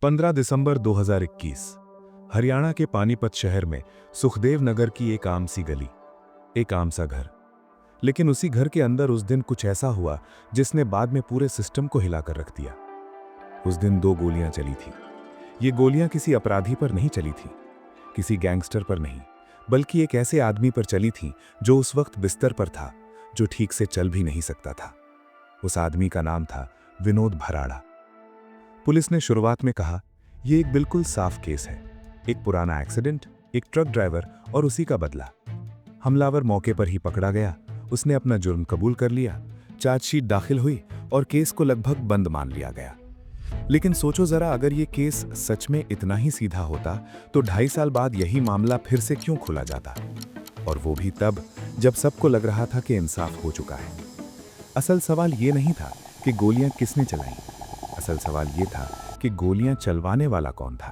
15 दिसंबर 2021 हरियाणा के पानीपत शहर में सुखदेव नगर की एक आम सी गली, एक आम सा घर। लेकिन उसी घर के अंदर उस दिन कुछ ऐसा हुआ जिसने बाद में पूरे सिस्टम को हिलाकर रख दिया। उस दिन 2 गोलियां चली थी। ये गोलियां किसी अपराधी पर नहीं चली थी, किसी गैंगस्टर पर नहीं, बल्कि एक ऐसे आदमी पर चली थी जो उस वक्त बिस्तर पर था, जो ठीक से चल भी नहीं सकता था। उस आदमी का नाम था विनोद भराड़ा। पुलिस ने शुरुआत में कहा, यह एक बिल्कुल साफ केस है, एक पुराना एक्सीडेंट, एक ट्रक ड्राइवर और उसी का बदला। हमलावर मौके पर ही पकड़ा गया, उसने अपना जुर्म कबूल कर लिया, चार्जशीट दाखिल हुई और केस को लगभग बंद मान लिया गया। लेकिन सोचो जरा, अगर ये केस सच में इतना ही सीधा होता तो 2.5 साल बाद यही मामला फिर से क्यों खुला जाता, और वो भी तब जब सबको लग रहा था कि इंसाफ हो चुका है। असल सवाल ये नहीं था कि गोलियां किसने चलाई, असल सवाल ये था कि गोलियां चलवाने वाला कौन था।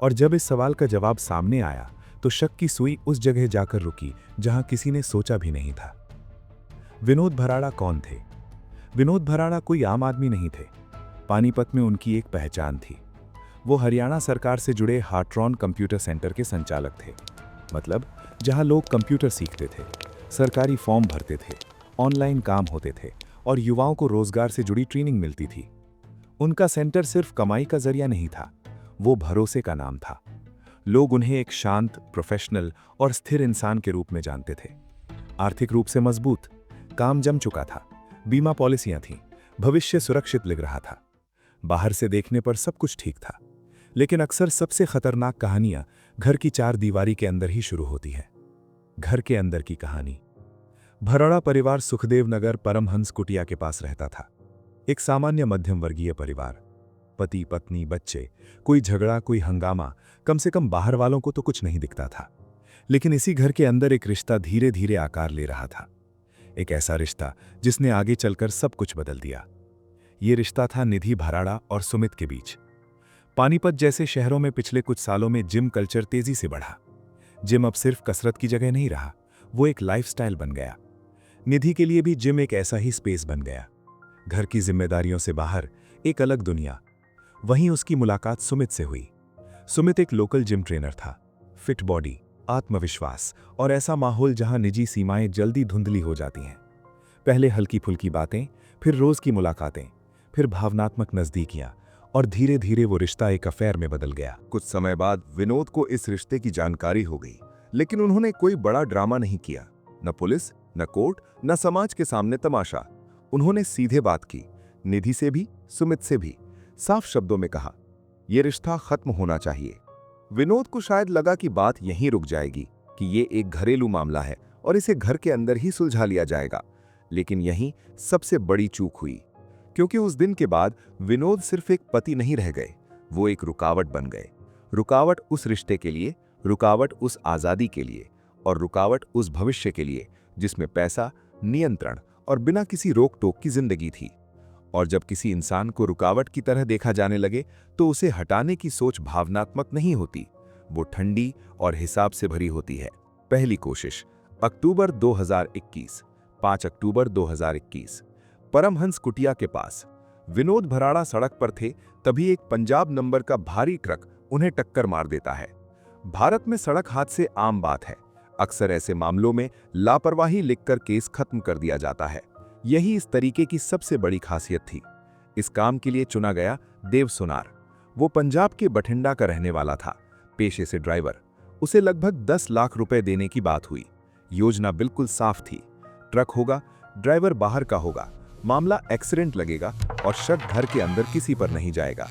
और जब इस सवाल का जवाब सामने आया तो शक की सुई उस जगह जाकर रुकी जहां किसी ने सोचा भी नहीं था। विनोद भराड़ा कौन थे? विनोद भराड़ा कोई आम आदमी नहीं थे। पानीपत में उनकी एक पहचान थी। वो हरियाणा सरकार से जुड़े हार्ट्रॉन कंप्यूटर सेंटर के संचालक थे। मतलब जहां लोग कंप्यूटर सीखते थे, सरकारी फॉर्म भरते थे, ऑनलाइन काम होते थे और युवाओं को रोजगार से जुड़ी ट्रेनिंग मिलती थी। उनका सेंटर सिर्फ कमाई का जरिया नहीं था, वो भरोसे का नाम था। लोग उन्हें एक शांत, प्रोफेशनल और स्थिर इंसान के रूप में जानते थे। आर्थिक रूप से मजबूत, काम जम चुका था, बीमा पॉलिसियां थीं, भविष्य सुरक्षित लग रहा था। बाहर से देखने पर सब कुछ ठीक था, लेकिन अक्सर सबसे खतरनाक कहानियां घर की 4 दीवारी के अंदर ही शुरू होती हैं। घर के अंदर की कहानी। भराड़ा परिवार सुखदेव नगर परमहंस कुटिया के पास रहता था। एक सामान्य मध्यम वर्गीय परिवार, पति पत्नी बच्चे, कोई झगड़ा कोई हंगामा, कम से कम बाहर वालों को तो कुछ नहीं दिखता था। लेकिन इसी घर के अंदर एक रिश्ता धीरे धीरे आकार ले रहा था। एक ऐसा रिश्ता जिसने आगे चलकर सब कुछ बदल दिया। ये रिश्ता था निधि भराड़ा और सुमित के बीच। पानीपत जैसे शहरों में पिछले कुछ सालों में जिम कल्चर तेजी से बढ़ा। जिम अब सिर्फ कसरत की जगह नहीं रहा, वो एक लाइफस्टाइल बन गया। निधि के लिए भी जिम एक ऐसा ही स्पेस बन गया, घर की जिम्मेदारियों से बाहर एक अलग दुनिया। वहीं उसकी मुलाकात सुमित से हुई। सुमित एक लोकल जिम ट्रेनर था। फिट बॉडी, आत्मविश्वास और ऐसा माहौल जहां निजी सीमाएं जल्दी धुंधली हो जाती हैं। पहले हल्की फुल्की बातें, फिर रोज की मुलाकातें, फिर भावनात्मक नजदीकियां, और धीरे धीरे वो रिश्ता एक अफेयर में बदल गया। कुछ समय बाद विनोद को इस रिश्ते की जानकारी हो गई, लेकिन उन्होंने कोई बड़ा ड्रामा नहीं किया। न पुलिस, न कोर्ट, न समाज के सामने तमाशा। उन्होंने सीधे बात की, निधि से भी, सुमित से भी। साफ शब्दों में कहा, यह रिश्ता खत्म होना चाहिए। विनोद को शायद लगा कि बात यहीं रुक जाएगी, कि ये एक घरेलू मामला है और इसे घर के अंदर ही सुलझा लिया जाएगा। लेकिन यहीं सबसे बड़ी चूक हुई, क्योंकि उस दिन के बाद विनोद सिर्फ एक पति नहीं रह गए, वो एक रुकावट बन गए। रुकावट उस रिश्ते के लिए, रुकावट उस आजादी के लिए, और रुकावट उस भविष्य के लिए जिसमें पैसा, नियंत्रण और बिना किसी रोक टोक की जिंदगी थी। और जब किसी इंसान को रुकावट की तरह देखा जाने लगे तो उसे हटाने की सोच भावनात्मक नहीं होती, वो ठंडी और हिसाब से भरी होती है। पहली कोशिश अक्टूबर 2021, 5 अक्टूबर 2021, परमहंस कुटिया के पास। विनोद भराड़ा सड़क पर थे, तभी एक पंजाब नंबर का भारी ट्रक उन्हें टक्कर मार देता है। भारत में सड़क हादसे आम बात है। अक्सर ऐसे मामलों में लापरवाही लिखकर केस खत्म कर दिया जाता है। यही इस तरीके की सबसे बड़ी खासियत थी। इस काम के लिए चुना गया देव सुनार। वो पंजाब के बठिंडा का रहने वाला था, पेशे से ड्राइवर। उसे लगभग 10 लाख रुपए देने की बात हुई। योजना बिल्कुल साफ थी, ट्रक होगा, ड्राइवर बाहर का होगा, मामला एक्सीडेंट लगेगा और शक घर के अंदर किसी पर नहीं जाएगा।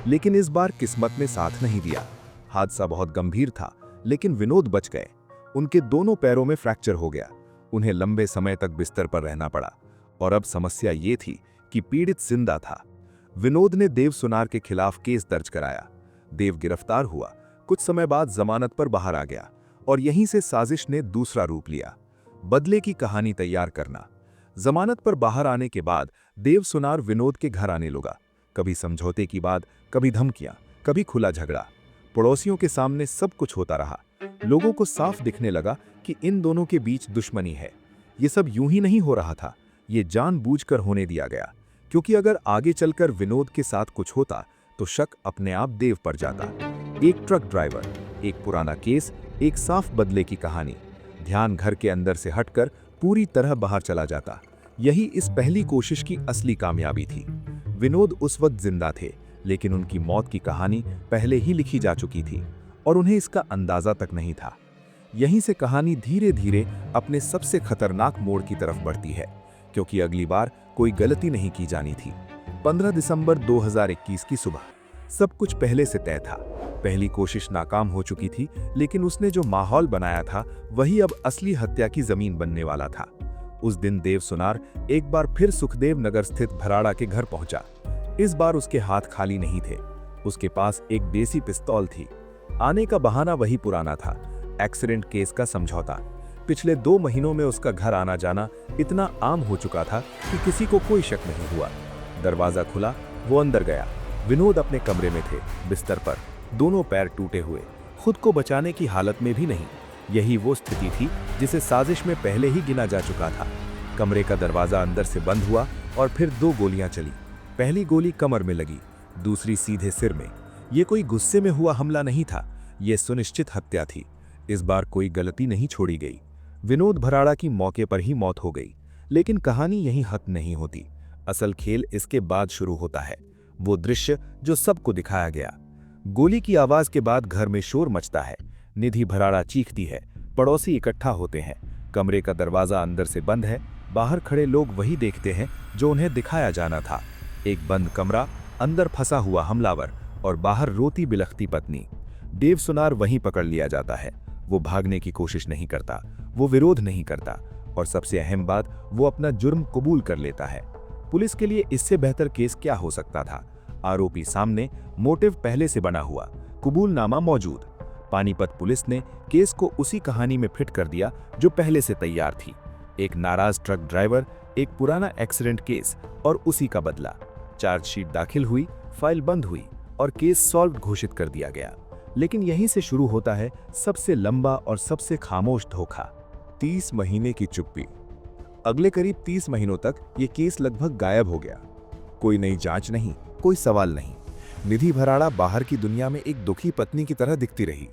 लेकिन इस बार किस्मत ने साथ नहीं दिया। हादसा बहुत गंभीर था, लेकिन विनोद बच गए। उनके दोनों पैरों में फ्रैक्चर हो गया। उन्हें लंबे समय तक बिस्तर पर रहना पड़ा। और अब समस्या ये थी कि पीड़ित जिंदा था। विनोद ने देव सुनार के खिलाफ केस दर्ज कराया। देव गिरफ्तार हुआ, कुछ समय बाद जमानत पर बाहर आ गया, और यहीं से साजिश ने दूसरा रूप लिया, बदले की कहानी तैयार करना। जमानत पर बाहर आने के बाद देव सुनार विनोद के घर आने लगा। कभी समझौते की बात, कभी धमकियां, कभी खुला झगड़ा। पड़ोसियों के सामने सब कुछ होता रहा। लोगों को साफ दिखने लगा कि इन दोनों के बीच दुश्मनी है। ये सब यूं ही नहीं हो रहा था, ये जानबूझकर होने दिया गया, क्योंकि अगर आगे चलकर विनोद के साथ कुछ होता तो शक अपने आप देव पर जाता। एक ट्रक ड्राइवर, एक पुराना केस, एक साफ बदले की कहानी। ध्यान घर के अंदर से हटकर पूरी तरह बाहर चला जाता। यही इस पहली कोशिश की असली कामयाबी थी। विनोद उस वक्त जिंदा थे, लेकिन उनकी मौत की कहानी पहले ही लिखी जा चुकी थी और उन्हें इसका अंदाजा तक नहीं था। यहीं से कहानी धीरे धीरे अपने सबसे खतरनाक मोड़ की तरफ बढ़ती है, क्योंकि अगली बार कोई गलती नहीं की जानी थी। 15 दिसंबर 2021 की सुबह सब कुछ पहले से तय था। पहली कोशिश नाकाम हो चुकी थी, लेकिन उसने जो माहौल बनाया था वही अब असली हत्या की जमीन बनने वाला था। उस दिन देव सुनार एक बार फिर सुखदेव नगर स्थित भराड़ा के घर पहुंचा। इस बार उसके हाथ खाली नहीं थे। उसके पास एक देसी पिस्तौल थी। आने का बहाना वही पुराना था, एक्सीडेंट केस का समझौता। पिछले 2 महीनों में उसका घर आना जाना इतना आम हो चुका था कि किसी को कोई शक नहीं हुआ। दरवाजा खुला, वो अंदर गया। विनोद अपने कमरे में थे, बिस्तर पर, दोनों पैर टूटे हुए, खुद को बचाने की हालत में भी नहीं। यही वो स्थिति थी जिसे साजिश में पहले ही गिना जा चुका था। कमरे का दरवाजा अंदर से बंद हुआ और फिर 2 गोलियां चली। पहली गोली कमर में लगी, दूसरी सीधे सिर में। ये कोई गुस्से में हुआ हमला नहीं था, ये सुनिश्चित हत्या थी। इस बार कोई गलती नहीं छोड़ी गई। विनोद भराड़ा की मौके पर ही मौत हो गई। लेकिन कहानी यहीं खत्म नहीं होती। असल खेल इसके बाद शुरू होता है। वो दृश्य जो सबको दिखाया गया। गोली की आवाज के बाद घर में शोर मचता है। निधि भराड़ा चीखती है, पड़ोसी इकट्ठा होते हैं। कमरे का दरवाजा अंदर से बंद है। बाहर खड़े लोग वही देखते हैं जो उन्हें दिखाया जाना था। एक बंद कमरा, अंदर फंसा हुआ हमलावर और बाहर रोती बिलखती पत्नी। देव सुनार वहीं पकड़ लिया जाता है। वो भागने की कोशिश नहीं करता, वो विरोध नहीं करता, और सबसे अहम बात, वो अपना जुर्म कबूल कर लेता है। पुलिस के लिए इससे बेहतर केस क्या हो सकता था? आरोपी सामने, मोटिव पहले से बना हुआ, कबूलनामा मौजूद। पानीपत पुलिस ने केस को उसी कहानी में फिट कर दिया जो पहले से तैयार थी। एक नाराज ट्रक ड्राइवर, एक पुराना एक्सीडेंट केस और उसी का बदला। चार्जशीट दाखिल हुई, फाइल बंद हुई और केस सॉल्व घोषित कर दिया गया। लेकिन यहीं से शुरू होता है सबसे लंबा और सबसे खामोश धोखा। 30 महीने की चुप्पी। अगले करीब 30 महीनों तक ये केस लगभग गायब हो गया। कोई नई जांच नहीं, कोई सवाल नहीं। निधि भराड़ा बाहर की दुनिया में एक दुखी पत्नी की तरह दिखती रही,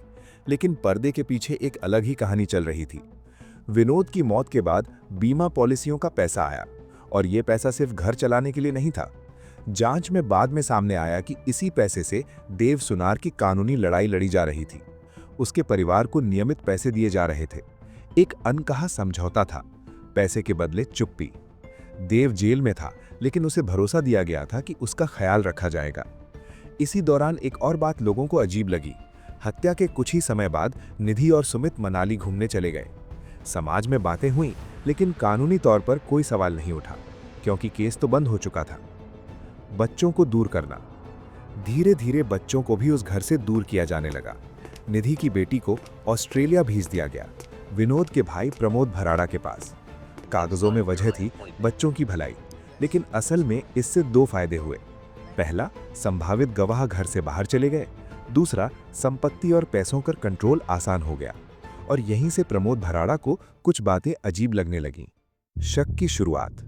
लेकिन पर्दे के पीछे एक अलग ही कहानी चल रही थी। विनोद की मौत के बाद बीमा पॉलिसियों का पैसा आया, और ये पैसा सिर्फ घर चलाने के लिए नहीं था। जांच में बाद में सामने आया कि इसी पैसे से देव सुनार की कानूनी लड़ाई लड़ी जा रही थी। उसके परिवार को नियमित पैसे दिए जा रहे थे। एक अनकहा समझौता था, पैसे के बदले चुप्पी। देव जेल में था, लेकिन उसे भरोसा दिया गया था कि उसका ख्याल रखा जाएगा। इसी दौरान एक और बात लोगों को अजीब लगी। हत्या के कुछ ही समय बाद निधि और सुमित मनाली घूमने चले गए। समाज में बातें हुई, लेकिन कानूनी तौर पर कोई सवाल नहीं उठा, क्योंकि केस तो बंद हो चुका था। बच्चों को दूर करना। धीरे धीरे बच्चों को भी उस घर से दूर किया जाने लगा। निधि की बेटी को ऑस्ट्रेलिया भेज दिया गया, विनोद के भाई प्रमोद भराड़ा के पास। कागजों में वजह थी बच्चों की भलाई, लेकिन असल में इससे 2 फायदे हुए। पहला, संभावित गवाह घर से बाहर चले गए। दूसरा, संपत्ति और पैसों पर कंट्रोल आसान हो गया। और यहीं से प्रमोद भराड़ा को कुछ बातें अजीब लगने लगीं। शक की शुरुआत।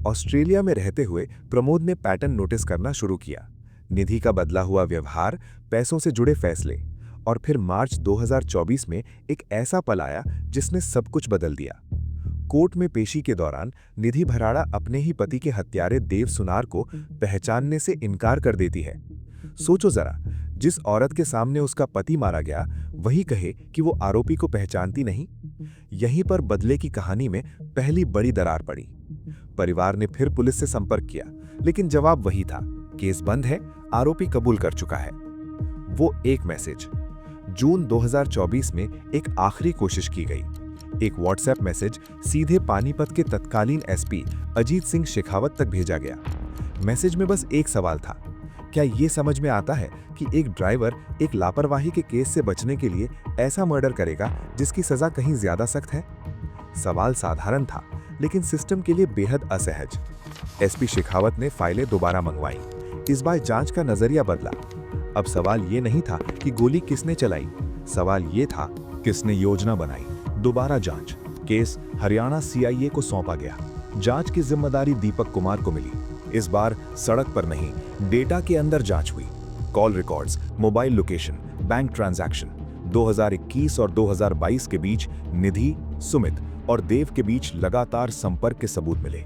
ऑस्ट्रेलिया में रहते हुए प्रमोद ने पैटर्न नोटिस करना शुरू किया। निधि का बदला हुआ व्यवहार, पैसों से जुड़े फैसले, और फिर मार्च 2024 में एक ऐसा पल आया जिसने सब कुछ बदल दिया। कोर्ट में पेशी के दौरान निधि भराड़ा अपने ही पति के हत्यारे देव सुनार को पहचानने से इनकार कर देती है। सोचो जरा, जिस औरत के सामने उसका पति मारा गया, वही कहे कि वो आरोपी को पहचानती नहीं। यहीं पर बदले की कहानी में पहली बड़ी दरार पड़ी। परिवार ने फिर पुलिस से संपर्क किया, लेकिन जवाब वही था, केस बंद है, आरोपी कबूल कर चुका है। वो एक मैसेज। जून 2024 में एक आखिरी कोशिश की गई। एक व्हाट्सएप मैसेज सीधे पानीपत के तत्कालीन एसपी अजीत सिंह शेखावत तक भेजा गया। मैसेज में बस एक सवाल था, क्या ये समझ में आता है कि एक ड्राइवर एक लापरवाही के केस से बचने के लिए ऐसा मर्डर करेगा जिसकी सजा कहीं ज्यादा सख्त है? सवाल साधारण था, लेकिन सिस्टम के लिए बेहद असहज। एसपी शेखावत ने फाइलें दोबारा मंगवाई। इस बार जांच का नजरिया बदला। अब सवाल ये नहीं था कि गोली किसने चलाई, सवाल ये था किसने योजना बनाई। दोबारा जांच। केस हरियाणा सीआईए को सौंपा गया। जांच की जिम्मेदारी दीपक कुमार को मिली। इस बार सड़क पर नहीं, डेटा के अंदर जांच हुई। Call records, mobile location, bank transaction. 2021 और 2022 के बीच निधि, सुमित और देव के बीच लगातार संपर्क के सबूत मिले।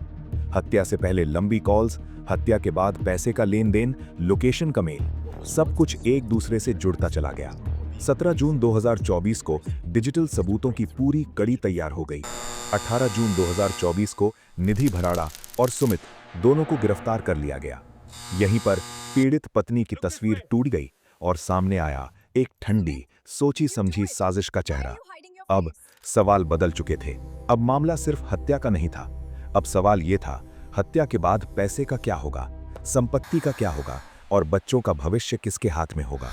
हत्या से पहले लंबी कॉल्स, हत्या के बाद पैसे का लेन देन, लोकेशन का मेल, सब कुछ एक दूसरे से जुड़ता चला गया। 17 जून 2024 को डिजिटल सबूतों की पूरी कड़ी तैयार हो गई। 18 जून 2024 को निधि भराड़ा और सुमित दोनों को गिरफ्तार कर लिया गया। यहीं पर पीड़ित पत्नी की तस्वीर टूट गई और सामने आया एक ठंडी, सोची समझी साजिश का चेहरा। अब सवाल बदल चुके थे। अब मामला सिर्फ हत्या का नहीं था। अब सवाल यह था, हत्या के बाद पैसे का क्या होगा, संपत्ति का क्या होगा और बच्चों का भविष्य किसके हाथ में होगा।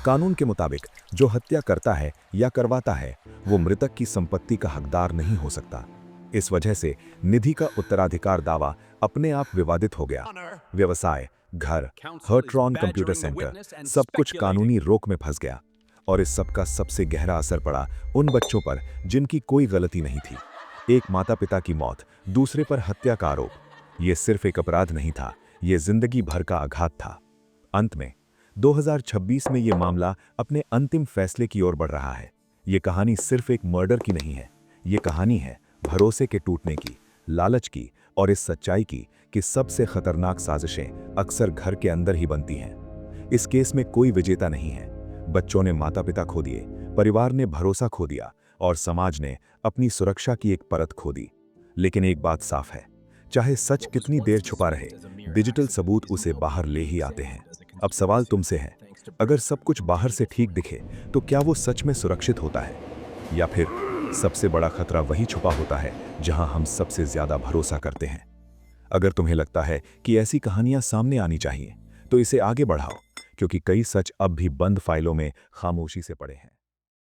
कानून के मुताबिक जो हत्या करता है या करवाता है वो मृतक की संपत्ति का हकदार नहीं हो सकता। इस वजह से निधि का उत्तराधिकार दावा अपने आप विवादित हो गया। व्यवसाय, घर, हर्ट्रॉन कंप्यूटर सेंटर, सब कुछ कानूनी रोक में फंस गया। और इस सब का सबसे गहरा असर पड़ा उन बच्चों पर जिनकी कोई गलती नहीं थी। एक माता पिता की मौत, दूसरे पर हत्या का आरोप। ये सिर्फ एक अपराध नहीं था, ये जिंदगी भर का आघात था। अंत में 2026 में ये मामला अपने अंतिम फैसले की ओर बढ़ रहा है। ये कहानी सिर्फ एक मर्डर की नहीं है, ये कहानी है भरोसे के टूटने की, लालच की और इस सच्चाई की कि सबसे खतरनाक साजिशें अक्सर घर के अंदर ही बनती हैं। इस केस में कोई विजेता नहीं है। बच्चों ने माता पिता खो दिए, परिवार ने भरोसा खो दिया और समाज ने अपनी सुरक्षा की एक परत खो दी। लेकिन एक बात साफ है, चाहे सच कितनी देर छुपा रहे, डिजिटल सबूत उसे बाहर ले ही आते हैं। अब सवाल तुमसे है, अगर सब कुछ बाहर से ठीक दिखे तो क्या वो सच में सुरक्षित होता है, या फिर सबसे बड़ा खतरा वही छुपा होता है जहां हम सबसे ज्यादा भरोसा करते हैं। अगर तुम्हें लगता है कि ऐसी कहानियां सामने आनी चाहिए तो इसे आगे बढ़ाओ, क्योंकि कई सच अब भी बंद फाइलों में खामोशी से पड़े हैं।